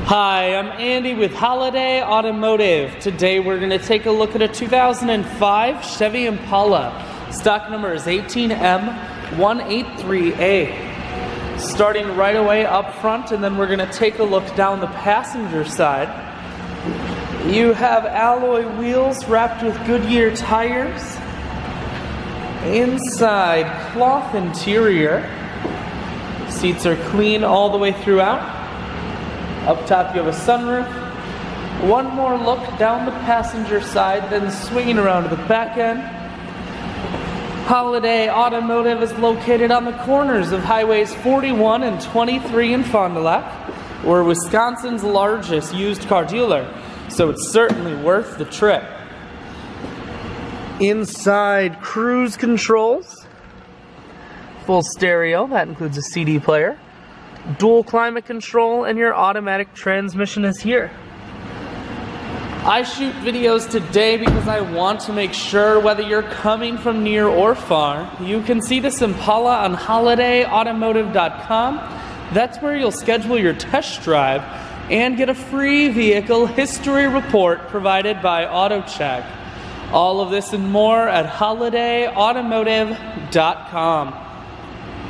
Hi, I'm Andy with Holiday Automotive. Today we're going to take a look at a 2005 Chevy Impala. Stock number is 18M183A. Starting right away up front, and then we're going to take a look down the passenger side. You have alloy wheels wrapped with Goodyear tires. Inside, cloth interior. Seats are clean all the way throughout. Up top you have a sunroof. One more look down the passenger side, then swinging around to the back end. Holiday Automotive is located on the corners of highways 41 and 23 in Fond du Lac. We're Wisconsin's largest used car dealer, so it's certainly worth the trip. Inside, cruise controls. Full stereo, that includes a CD player. Dual climate control, and your automatic transmission is here. I shoot videos today because I want to make sure whether you're coming from near or far, you can see this Impala on holidayautomotive.com. That's where you'll schedule your test drive and get a free vehicle history report provided by AutoCheck. All of this and more at holidayautomotive.com.